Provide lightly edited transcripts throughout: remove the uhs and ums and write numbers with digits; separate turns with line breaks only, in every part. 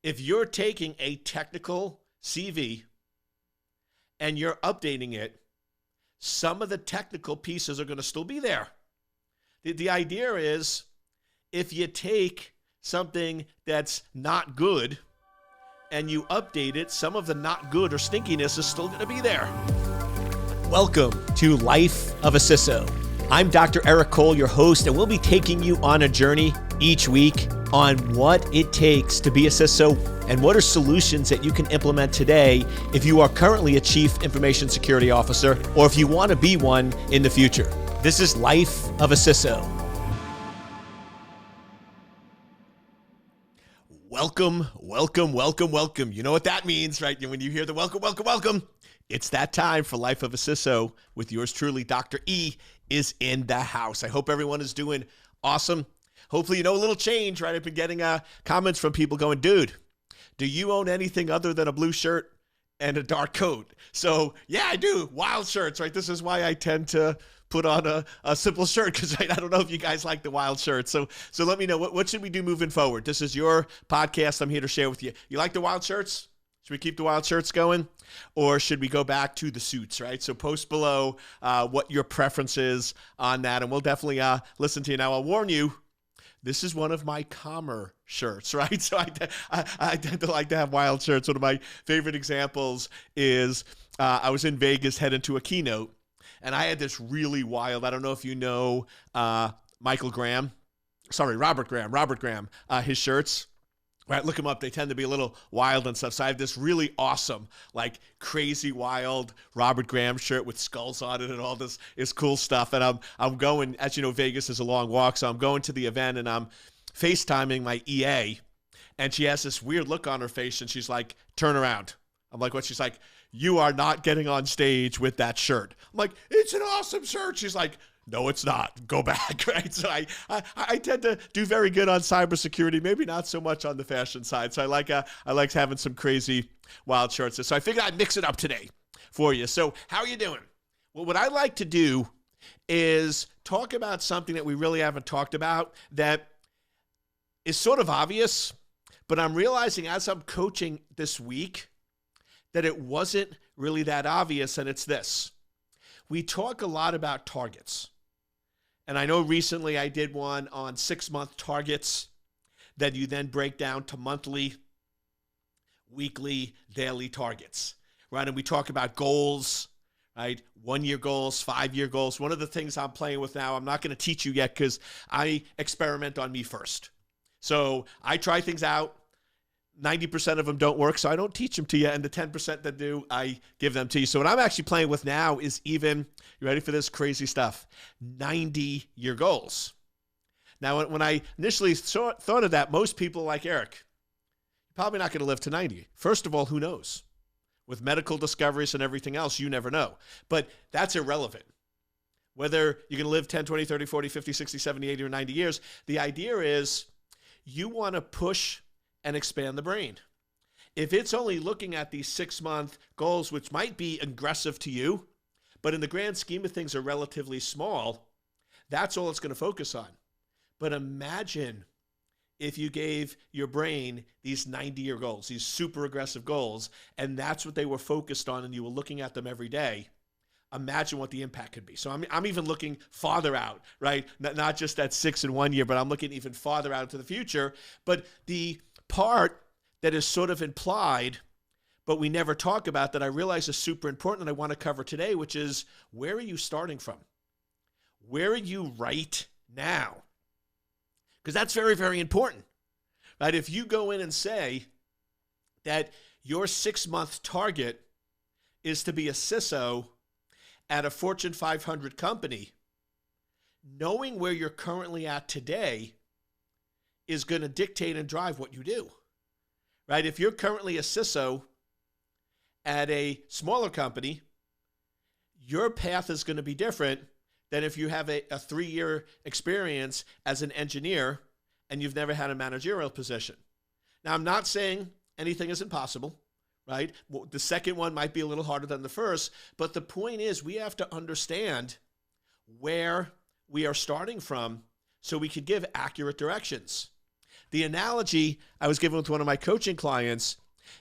if you're taking a technical CV and you're updating it, some of the technical pieces are going to still be there. The idea is if you take something that's not good and you update it, some of the not good or stinkiness is still going to be there. Welcome to Life of a CISO. I'm Dr. Eric Cole, your host, and we'll be taking you on a journey each week on what it takes to be a CISO and what are solutions that you can implement today if you are currently a Chief Information Security Officer or if you want to be one in the future. This is Life of a CISO. Welcome, welcome, welcome, welcome. You know what that means, right? When you hear the welcome, welcome, welcome, it's that time for Life of a CISO with yours truly. Dr. E is in the house. I hope everyone is doing awesome. Hopefully, you know a little change, right? I've been getting comments from people going, dude, do you own anything other than a blue shirt and a dark coat? So yeah, I do. Wild shirts, right? This is why I tend to put on a simple shirt because I don't know if you guys like the wild shirts. So let me know, what should we do moving forward? This is your podcast. I'm here to share with you. You like the wild shirts? Should we keep the wild shirts going? Or should we go back to the suits, right? So post below what your preference is on that, and we'll definitely listen to you. Now, I'll warn you, this is one of my calmer shirts, right? So I tend to like to have wild shirts. One of my favorite examples is I was in Vegas heading to a keynote, and I had this really wild, I don't know if you know Robert Graham, his shirts. Right, look them up. They tend to be a little wild and stuff. So I have this really awesome, like crazy wild Robert Graham shirt with skulls on it and all this is cool stuff. And I'm going, as you know, Vegas is a long walk, so I'm going to the event and I'm FaceTiming my EA, and she has this weird look on her face, and she's like, "Turn around." I'm like, "What?" She's like, "You are not getting on stage with that shirt." I'm like, "It's an awesome shirt." She's like, "No, it's not. Go back," right? So I tend to do very good on cybersecurity, maybe not so much on the fashion side. So I like having some crazy wild shirts. So I figured I'd mix it up today for you. So how are you doing? Well, what I like to do is talk about something that we really haven't talked about that is sort of obvious, but I'm realizing as I'm coaching this week that it wasn't really that obvious, and it's this. We talk a lot about targets. And I know recently I did one on 6-month targets that you then break down to monthly, weekly, daily targets, right? And we talk about goals, right? 1-year goals, 5-year goals. One of the things I'm playing with now, I'm not going to teach you yet because I experiment on me first. So I try things out. 90% of them don't work, so I don't teach them to you. And the 10% that do, I give them to you. So what I'm actually playing with now is even, you ready for this crazy stuff? 90-year goals. Now, when I initially thought of that, most people like, Eric, you're probably not going to live to 90. First of all, who knows? With medical discoveries and everything else, you never know. But that's irrelevant. Whether you're going to live 10, 20, 30, 40, 50, 60, 70, 80, or 90 years, the idea is you want to push and expand the brain. If it's only looking at these 6-month goals, which might be aggressive to you, but in the grand scheme of things are relatively small, that's all it's going to focus on. But imagine if you gave your brain these 90-year goals, these super aggressive goals, and that's what they were focused on, and you were looking at them every day. Imagine what the impact could be. So I'm even looking farther out, right? Not just at 6 and 1 year, but I'm looking even farther out into the future. But the part that is sort of implied, but we never talk about, that I realize is super important and I want to cover today, which is, where are you starting from? Where are you right now? Because that's very, very important, right? If you go in and say that your 6-month target is to be a CISO at a Fortune 500 company, knowing where you're currently at today is going to dictate and drive what you do, right? If you're currently a CISO at a smaller company, your path is going to be different than if you have a 3-year experience as an engineer and you've never had a managerial position. Now, I'm not saying anything is impossible, right? Well, the second one might be a little harder than the first, but the point is we have to understand where we are starting from so we can give accurate directions. The analogy I was given with one of my coaching clients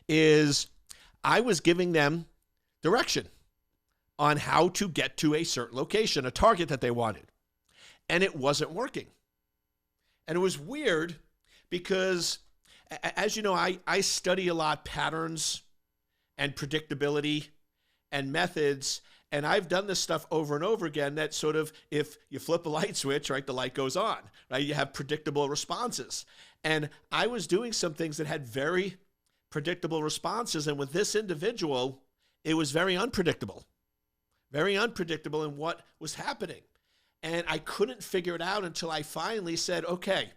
is I was giving them direction on how to get to a certain location, a target that they wanted, and it wasn't working. And it was weird because, as you know, I study a lot patterns and predictability and methods, and I've done this stuff over and over again that sort of, if you flip a light switch, right, the light goes on, right? You have predictable responses. And I was doing some things that had very predictable responses, and with this individual, it was very unpredictable in what was happening. And I couldn't figure it out until I finally said, okay,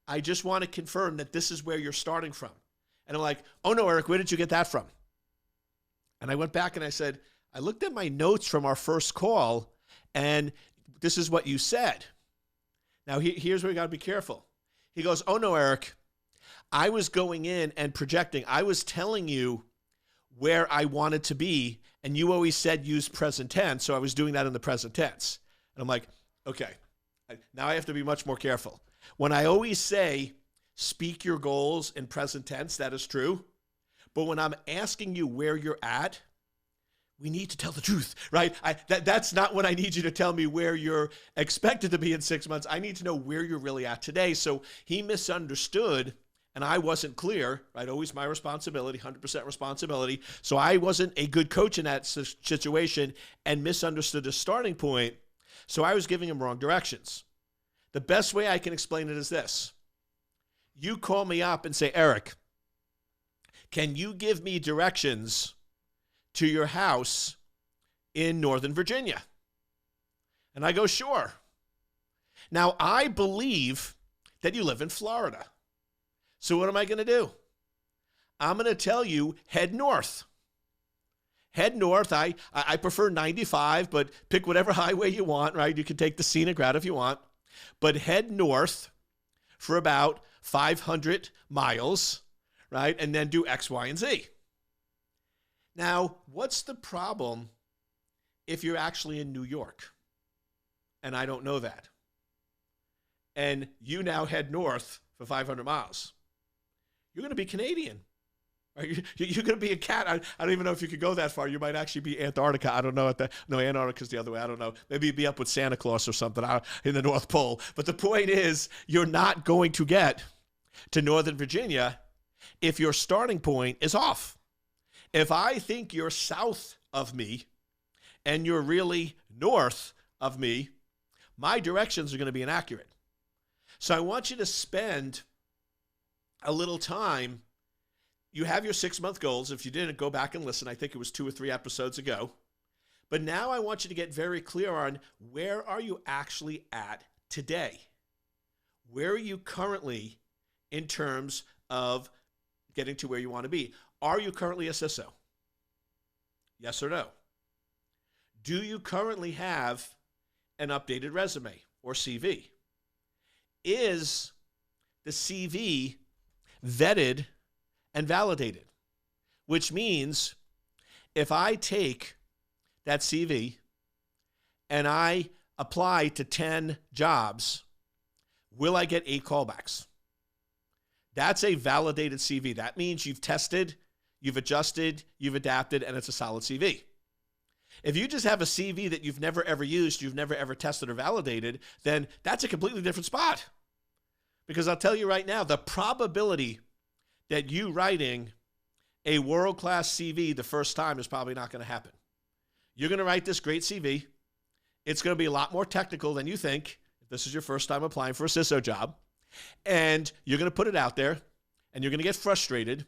I just want to confirm that this is where you're starting from. And I'm like, oh no, Eric, where did you get that from? And I went back and I said, I looked at my notes from our first call, and this is what you said. Now, here's where we got to be careful. He goes, oh no, Eric, I was going in and projecting. I was telling you where I wanted to be, and you always said use present tense, so I was doing that in the present tense. And I'm like, okay, now I have to be much more careful. When I always say speak your goals in present tense, that is true. But when I'm asking you where you're at, we need to tell the truth, right? That's not what I need you to tell me where you're expected to be in 6 months. I need to know where you're really at today. So he misunderstood, and I wasn't clear, right? Always my responsibility, 100% responsibility. So I wasn't a good coach in that situation and misunderstood the starting point. So I was giving him wrong directions. The best way I can explain it is this. You call me up and say, Eric, can you give me directions to your house in Northern Virginia? And I go, sure. Now, I believe that you live in Florida. So what am I going to do? I'm going to tell you, head north. Head north. I prefer 95, but pick whatever highway you want, right? You can take the scenic route if you want. But head north for about 500 miles, right? And then do X, Y, and Z. Now, what's the problem if you're actually in New York and I don't know that? And you now head north for 500 miles. You're going to be Canadian. Right? You're going to be a cat. I don't even know if you could go that far. You might actually be Antarctica. I don't know. No, Antarctica's the other way. I don't know. Maybe you'd be up with Santa Claus or something out in the North Pole. But the point is, you're not going to get to Northern Virginia if your starting point is off. If I think you're south of me and you're really north of me, my directions are going to be inaccurate. So I want you to spend a little time. You have your 6-month goals. If you didn't, go back and listen. I think it was 2 or 3 episodes ago. But now I want you to get very clear on where are you actually at today? Where are you currently in terms of getting to where you want to be? Are you currently a CISO? Yes or no? Do you currently have an updated resume or CV? Is the CV vetted and validated? Which means if I take that CV and I apply to 10 jobs, will I get 8 callbacks? That's a validated CV. That means you've tested, you've adjusted, you've adapted, and it's a solid CV. If you just have a CV that you've never ever used, you've never ever tested or validated, then that's a completely different spot. Because I'll tell you right now, the probability that you writing a world-class CV the first time is probably not going to happen. You're going to write this great CV. It's going to be a lot more technical than you think if this is your first time applying for a CISO job. And you're going to put it out there, and you're going to get frustrated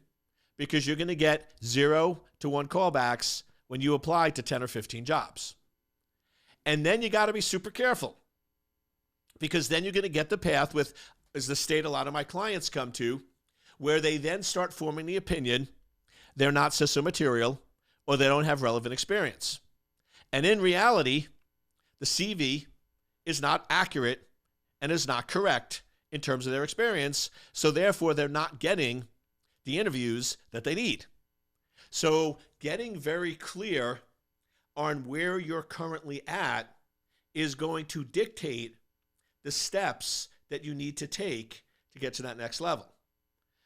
because you're going to get 0 to 1 callbacks when you apply to 10 or 15 jobs. And then you got to be super careful because then you're going to get the path with, is the state a lot of my clients come to, where they then start forming the opinion they're not CISO material or they don't have relevant experience. And in reality, the CV is not accurate and is not correct in terms of their experience. So therefore, they're not getting the interviews that they need. So getting very clear on where you're currently at is going to dictate the steps that you need to take to get to that next level.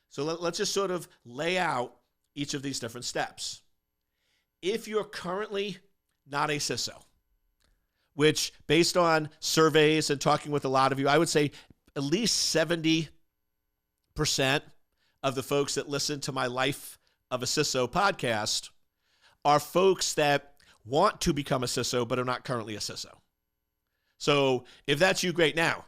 So let's just sort of lay out each of these different steps. If you're currently not a CISO, which based on surveys and talking with a lot of you, I would say at least 70% of the folks that listen to my Life of a CISO podcast are folks that want to become a CISO but are not currently a CISO. So if that's you, great. Now,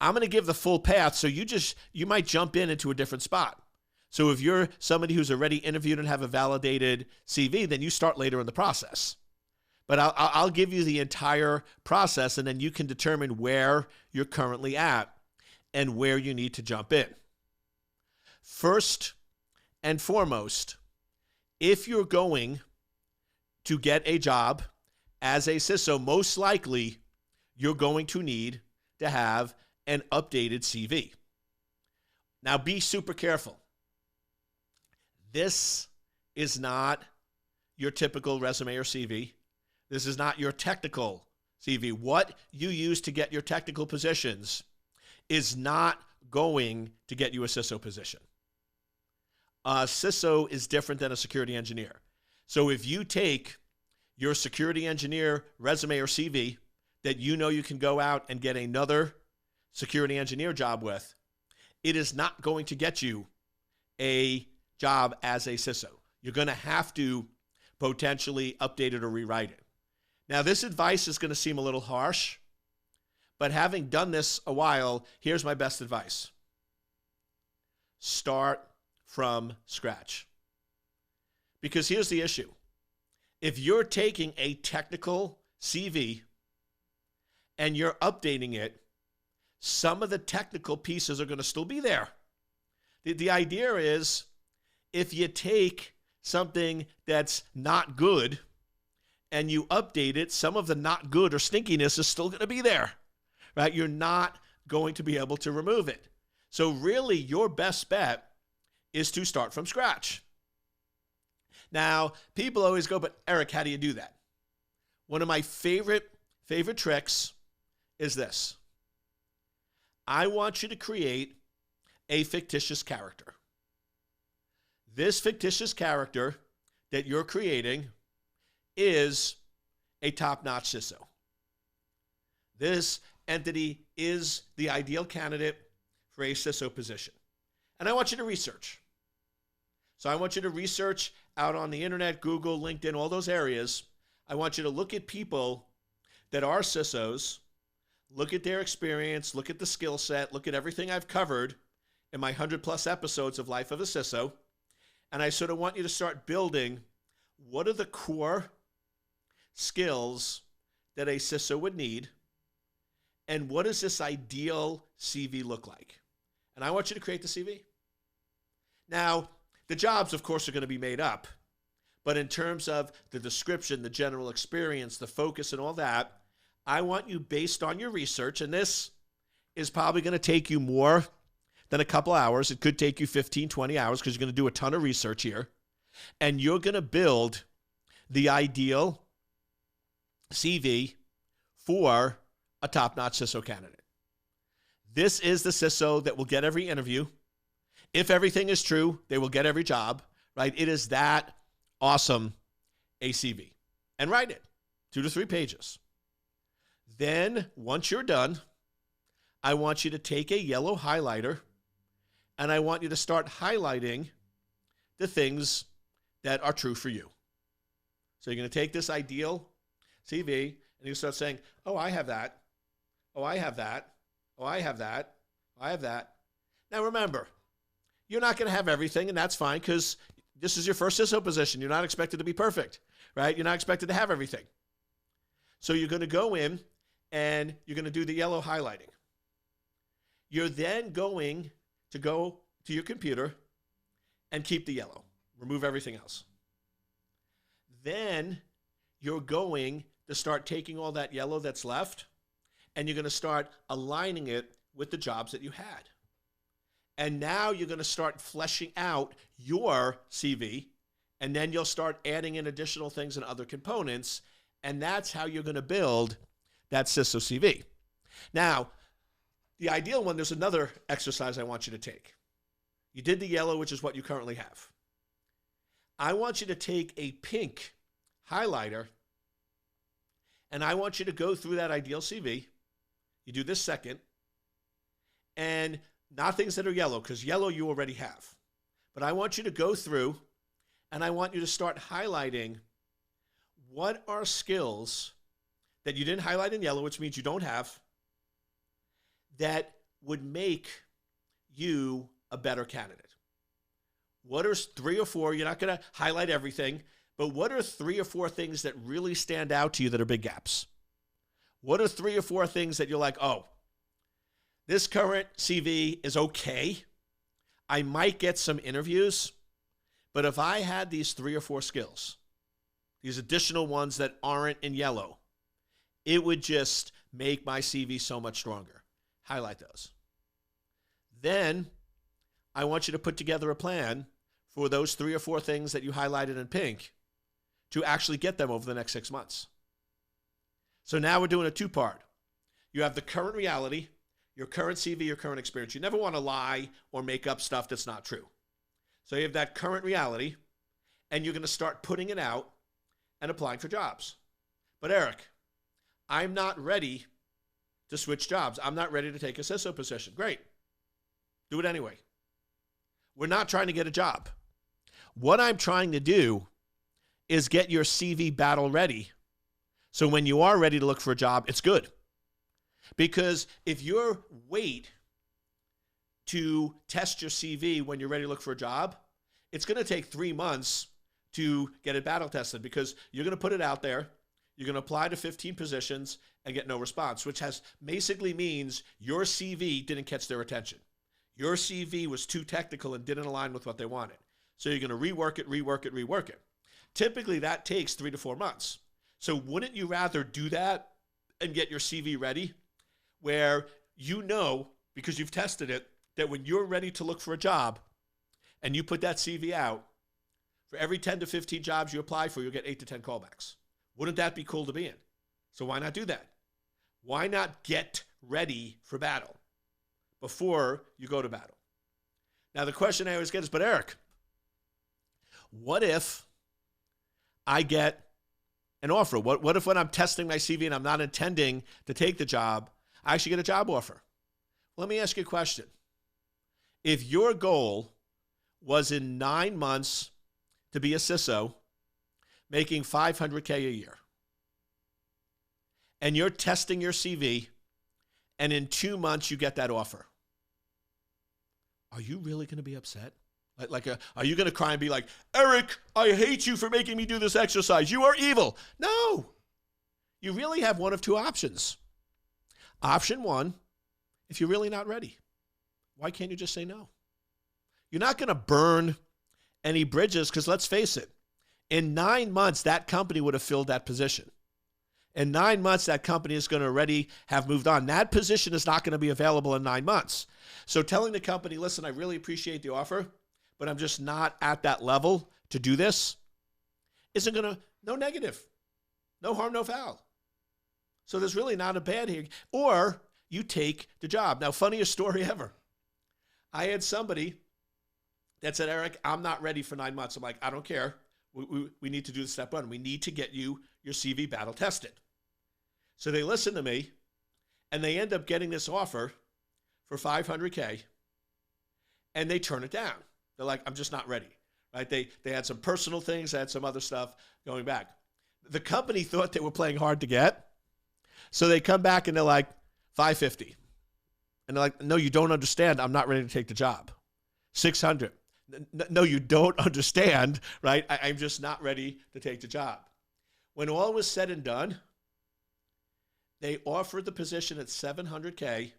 I'm going to give the full path, so you might jump into a different spot. So if you're somebody who's already interviewed and have a validated CV, then you start later in the process. But I'll give you the entire process, and then you can determine where you're currently at and where you need to jump in. First and foremost, if you're going to get a job as a CISO, most likely you're going to need to have an updated CV. Now, be super careful. This is not your typical resume or CV. This is not your technical CV. What you use to get your technical positions is not going to get you a CISO position. A CISO is different than a security engineer. So if you take your security engineer resume or CV that you know you can go out and get another security engineer job with, it is not going to get you a job as a CISO. You're going to have to potentially update it or rewrite it. Now, this advice is going to seem a little harsh, but having done this a while, here's my best advice. Start from scratch. Because here's the issue. If you're taking a technical CV and you're updating it, some of the technical pieces are going to still be there. The idea is, if you take something that's not good and you update it, some of the not good or stinkiness is still going to be there, right? You're not going to be able to remove it. So really, your best bet is to start from scratch. Now, people always go, but Eric, how do you do that? One of my favorite tricks is this. I want you to create a fictitious character. This fictitious character that you're creating is a top-notch CISO. This entity is the ideal candidate for a CISO position. And I want you to research. So I want you to research out on the internet, Google, LinkedIn, all those areas. I want you to look at people that are CISOs, look at their experience, look at the skill set, look at everything I've covered in my 100-plus episodes of Life of a CISO. And I sort of want you to start building what are the core skills that a CISO would need, and what does this ideal CV look like? And I want you to create the CV. Now, the jobs, of course, are going to be made up, but in terms of the description, the general experience, the focus, and all that, I want you, based on your research, and this is probably going to take you more than a couple hours. It could take you 15, 20 hours because you're going to do a ton of research here. And you're going to build the ideal CV for a top-notch CISO candidate. This is the CISO that will get every interview. If everything is true, they will get every job, right? It is that awesome a CV. And write it, 2 to 3 pages. Then, once you're done, I want you to take a yellow highlighter and I want you to start highlighting the things that are true for you. So you're going to take this ideal CV and you start saying, oh, I have that. Oh, I have that. Oh, I have that. I have that. Now remember, you're not going to have everything, and that's fine because this is your first CISO position. You're not expected to be perfect, right? You're not expected to have everything. So you're going to go in and you're going to do the yellow highlighting. You're then going to go to your computer and keep the yellow. Remove everything else. Then you're going to start taking all that yellow that's left and you're going to start aligning it with the jobs that you had. And now you're going to start fleshing out your CV, and then you'll start adding in additional things and other components, and that's how you're going to build that CISO CV. Now, The ideal one, there's another exercise I want you to take. You did the yellow, which is what you currently have. I want you to take a pink highlighter, and I want you to go through that ideal CV. You do this second, and not things that are yellow, because yellow you already have. But I want you to go through, and I want you to start highlighting what are skills that you didn't highlight in yellow, which means you don't have, that would make you a better candidate. What are 3 or 4, you're not going to highlight everything, but what are 3 or 4 things that really stand out to you that are big gaps? What are 3 or 4 things that you're like, oh, this current CV is okay. I might get some interviews, but if I had these 3 or 4 skills, these additional ones that aren't in yellow, it would just make my CV so much stronger. Highlight those. Then I want you to put together a plan for those 3 or 4 things that you highlighted in pink to actually get them over the next 6 months. So now we're doing a 2-part. You have the current reality, your current CV, your current experience. You never want to lie or make up stuff that's not true. So you have that current reality, and you're going to start putting it out and applying for jobs. But Eric, I'm not ready to switch jobs. I'm not ready to take a CISO position. Great. Do it anyway. We're not trying to get a job. What I'm trying to do is get your CV battle ready. So when you are ready to look for a job, it's good. Because if you wait to test your CV when you're ready to look for a job, it's going to take 3 months to get it battle tested, because you're going to put it out there, you're going to apply to 15 positions and get no response, which basically means your CV didn't catch their attention. Your CV was too technical and didn't align with what they wanted. So you're going to rework it. Typically that takes 3 to 4 months. So wouldn't you rather do that and get your CV ready, where you know, because you've tested it, that when you're ready to look for a job and you put that CV out, for every 10 to 15 jobs you apply for, you'll get 8 to 10 callbacks. Wouldn't that be cool to be in? So why not do that? Why not get ready for battle before you go to battle? Now, the question I always get is, but Eric, what if I get an offer? What if when I'm testing my CV and I'm not intending to take the job, I actually get a job offer? Let me ask you a question. If your goal was in 9 months to be a CISO, making $500K a year, and you're testing your CV, and in 2 months you get that offer, are you really going to be upset? Are you going to cry and be like, Eric, I hate you for making me do this exercise. You are evil. No. You really have one of 2 options. Option 1, if you're really not ready, why can't you just say no? You're not going to burn any bridges, because let's face it, in 9 months, that company would have filled that position. In 9 months, that company is going to already have moved on. That position is not going to be available in 9 months. So telling the company, listen, I really appreciate the offer, but I'm just not at that level to do this, isn't going to, no negative, no harm, no foul. So there's really not a bad here. Or you take the job. Now, funniest story ever. I had somebody that said, Eric, I'm not ready for 9 months. I'm like, I don't care. We need to do the step 1. We need to get you your CV battle tested. So they listen to me, and they end up getting this offer for $500K, and they turn it down. They're like, I'm just not ready, right? They had some personal things, they had some other stuff going back. The company thought they were playing hard to get, so they come back and they're like, $550. And they're like, no, you don't understand. I'm not ready to take the job. $600. No, you don't understand, right? I'm just not ready to take the job. When all was said and done, they offered the position at $700K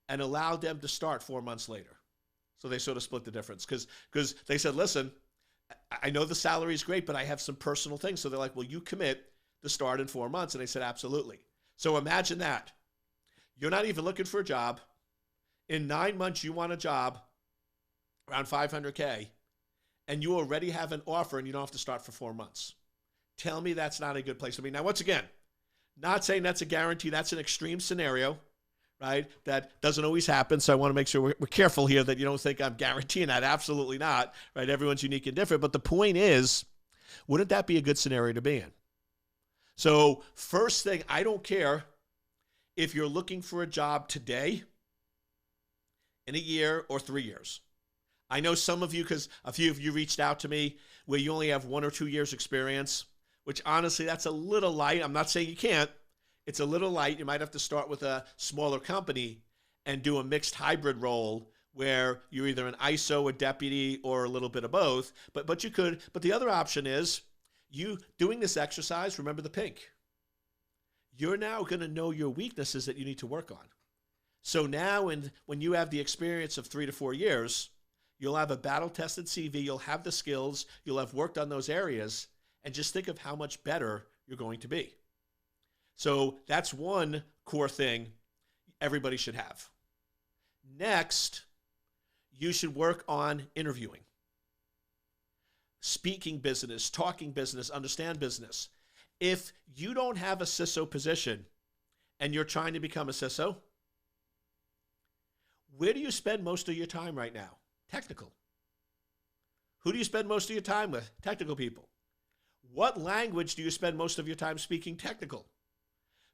and allowed them to start 4 months later. So they sort of split the difference, because they said, listen, I know the salary is great, but I have some personal things. So they're like, well, you commit to start in 4 months. And they said, absolutely. So imagine that. You're not even looking for a job. In 9 months, you want a job around $500K, and you already have an offer, and you don't have to start for 4 months. Tell me that's not a good place to be. Now, once again, not saying that's a guarantee. That's an extreme scenario, right? That doesn't always happen. So I want to make sure we're careful here that you don't think I'm guaranteeing that. Absolutely not, right? Everyone's unique and different. But the point is, wouldn't that be a good scenario to be in? So first thing, I don't care if you're looking for a job today, in a year, or 3 years. I know some of you, because a few of you reached out to me where you only have 1 or 2 years experience, which honestly, that's a little light. I'm not saying you can't. It's a little light. You might have to start with a smaller company and do a mixed hybrid role where you're either an ISO, a deputy, or a little bit of both. But you could. But the other option is you doing this exercise, remember the pink. You're now going to know your weaknesses that you need to work on. So now when you have the experience of 3 to 4 years, you'll have a battle-tested CV, you'll have the skills, you'll have worked on those areas, and just think of how much better you're going to be. So that's one core thing everybody should have. Next, you should work on interviewing. Speaking business, talking business, understand business. If you don't have a CISO position and you're trying to become a CISO, where do you spend most of your time right now? Technical. Who do you spend most of your time with? Technical people. What language do you spend most of your time speaking? Technical.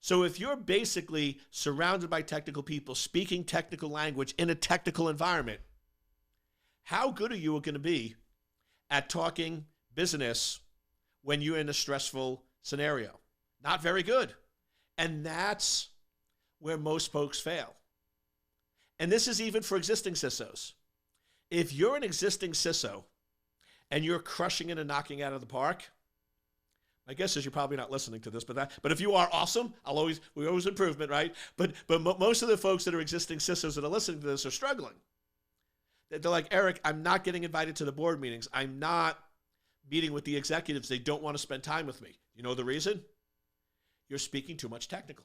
So if you're basically surrounded by technical people speaking technical language in a technical environment, how good are you going to be at talking business when you're in a stressful scenario? Not very good. And that's where most folks fail. And this is even for existing CISOs. If you're an existing CISO and you're crushing it and knocking it out of the park, my guess is you're probably not listening to this, but if you are, awesome. We always improvement, right? But most of the folks that are existing CISOs that are listening to this are struggling. They're like, Eric, I'm not getting invited to the board meetings. I'm not meeting with the executives. They don't want to spend time with me. You know the reason? You're speaking too much technical.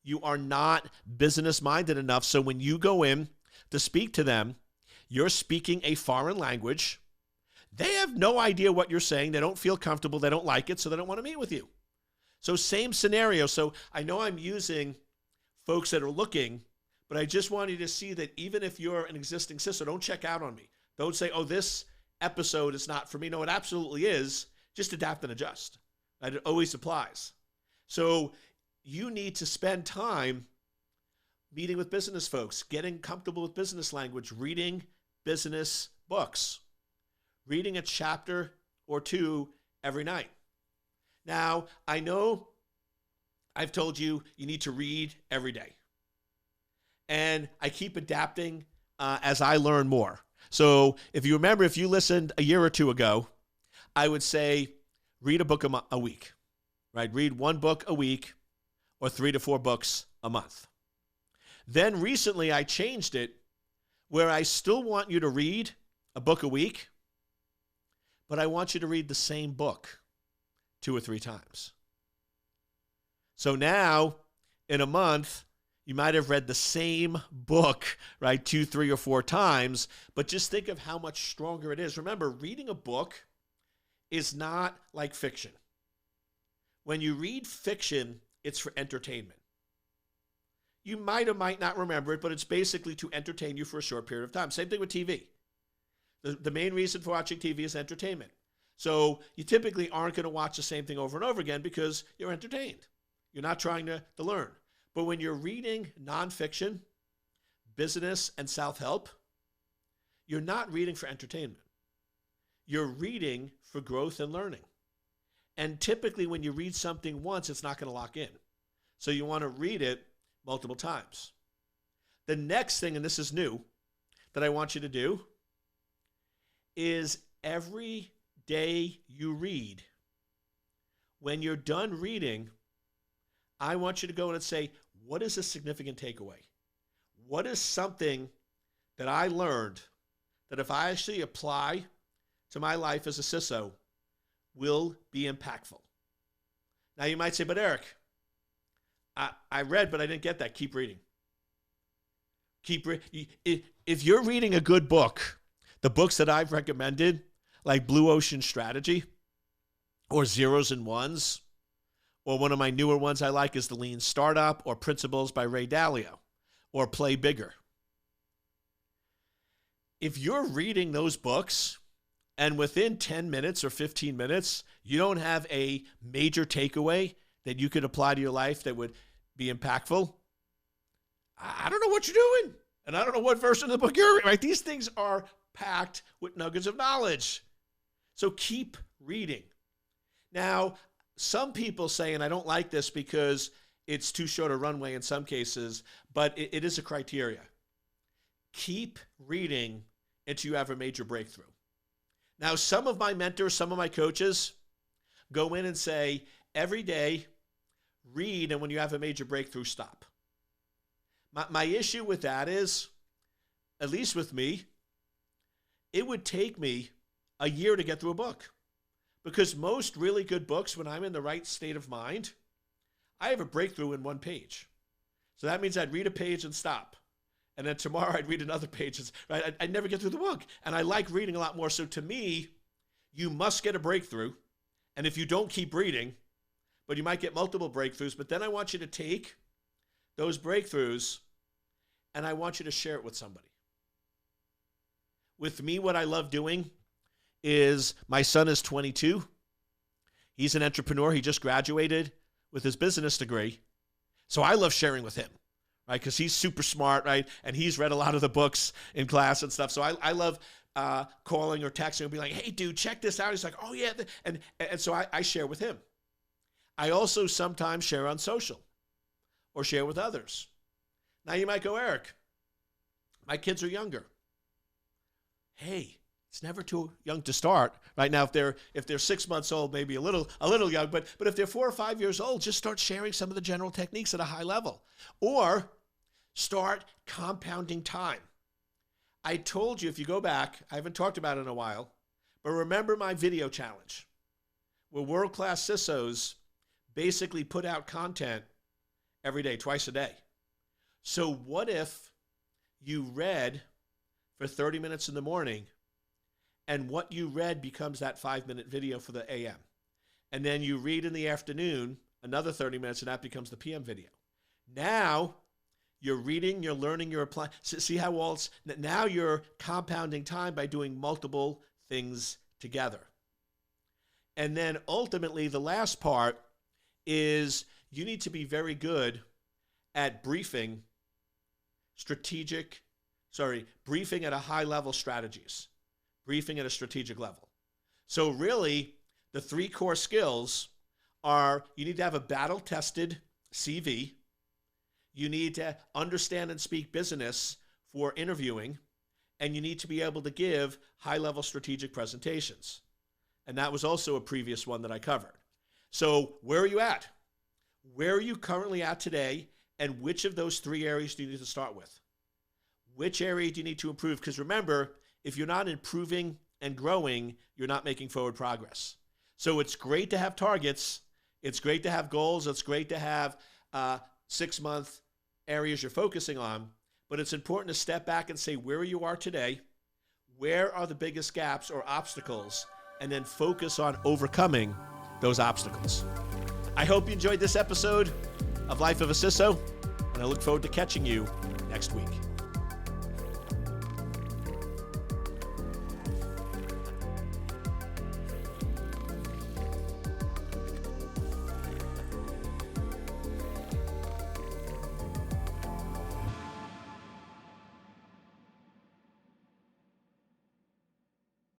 You are not business-minded enough. So when you go in to speak to them, you're speaking a foreign language. They have no idea what you're saying. They don't feel comfortable. They don't like it, so they don't want to meet with you. So same scenario. So I know I'm using folks that are looking, but I just want you to see that even if you're an existing CISO, don't check out on me. Don't say, oh, this episode is not for me. No, it absolutely is. Just adapt and adjust. And it always applies. So you need to spend time meeting with business folks, getting comfortable with business language, reading business books, reading a chapter or two every night. Now, I know I've told you you need to read every day. And I keep adapting as I learn more. So if you remember, if you listened a year or two ago, I would say read a book a week, right? Read one book a week or 3 to 4 books a month. Then recently I changed it where I still want you to read a book a week, but I want you to read the same book 2 or 3 times. So now in a month, you might have read the same book, right, 2, 3, or 4 times, but just think of how much stronger it is. Remember, reading a book is not like fiction. When you read fiction, it's for entertainment. You might or might not remember it, but it's basically to entertain you for a short period of time. Same thing with TV. The main reason for watching TV is entertainment. So you typically aren't going to watch the same thing over and over again because you're entertained. You're not trying to learn. But when you're reading nonfiction, business, and self-help, you're not reading for entertainment. You're reading for growth and learning. And typically when you read something once, it's not going to lock in. So you want to read it multiple times. The next thing, and this is new, that I want you to do is every day you read, when you're done reading, I want you to go in and say, what is a significant takeaway? What is something that I learned that if I actually apply to my life as a CISO will be impactful? Now you might say, but Eric, I read, but I didn't get that. Keep reading. If you're reading a good book, the books that I've recommended, like Blue Ocean Strategy or Zeros and Ones, or one of my newer ones I like is The Lean Startup or Principles by Ray Dalio. or Play Bigger. If you're reading those books and within 10 minutes or 15 minutes, you don't have a major takeaway that you could apply to your life that would be impactful, I don't know what you're doing. And I don't know what version of the book you're reading, right? These things are packed with nuggets of knowledge. So keep reading. Now, some people say, and I don't like this because it's too short a runway in some cases, but it is a criteria. Keep reading until you have a major breakthrough. Now, some of my mentors, some of my coaches go in and say, every day, read, and when you have a major breakthrough, stop. My issue with that is, at least with me, it would take me a year to get through a book. Because most really good books, when I'm in the right state of mind, I have a breakthrough in one page. So that means I'd read a page and stop. And then tomorrow I'd read another page. Right? I'd never get through the book. And I like reading a lot more. So to me, you must get a breakthrough. And if you don't, keep reading. But you might get multiple breakthroughs. But then I want you to take those breakthroughs and I want you to share it with somebody. With me, what I love doing is, my son is 22. He's an entrepreneur. He just graduated with his business degree. So I love sharing with him, right? Because he's super smart, right? And he's read a lot of the books in class and stuff. So I love calling or texting and be like, hey, dude, check this out. He's like, oh, yeah. And so I share with him. I also sometimes share on social or share with others. Now you might go, Eric, my kids are younger. Hey, it's never too young to start. Right now, if they're 6 months old, maybe a little young, but if they're 4 or 5 years old, just start sharing some of the general techniques at a high level. Or start compounding time. I told you, if you go back, I haven't talked about it in a while, but remember my video challenge, where world-class CISOs basically put out content every day, twice a day. So what if you read for 30 minutes in the morning, and what you read becomes that 5-minute video for the AM. And then you read in the afternoon, another 30 minutes, and that becomes the PM video. Now, you're reading, you're learning, you're applying. See how now you're compounding time by doing multiple things together. And then ultimately, the last part is you need to be very good at briefing at a high level strategies. Briefing at a strategic level. So really, the 3 core skills are, you need to have a battle-tested CV. You need to understand and speak business for interviewing. And you need to be able to give high-level strategic presentations. And that was also a previous one that I covered. So where are you at? Where are you currently at today? And which of those 3 areas do you need to start with? Which area do you need to improve? Because remember, if you're not improving and growing, you're not making forward progress. So it's great to have targets. It's great to have goals. It's great to have 6-month areas you're focusing on. But it's important to step back and say where you are today, where are the biggest gaps or obstacles, and then focus on overcoming those obstacles. I hope you enjoyed this episode of Life of a CISO, and I look forward to catching you next week.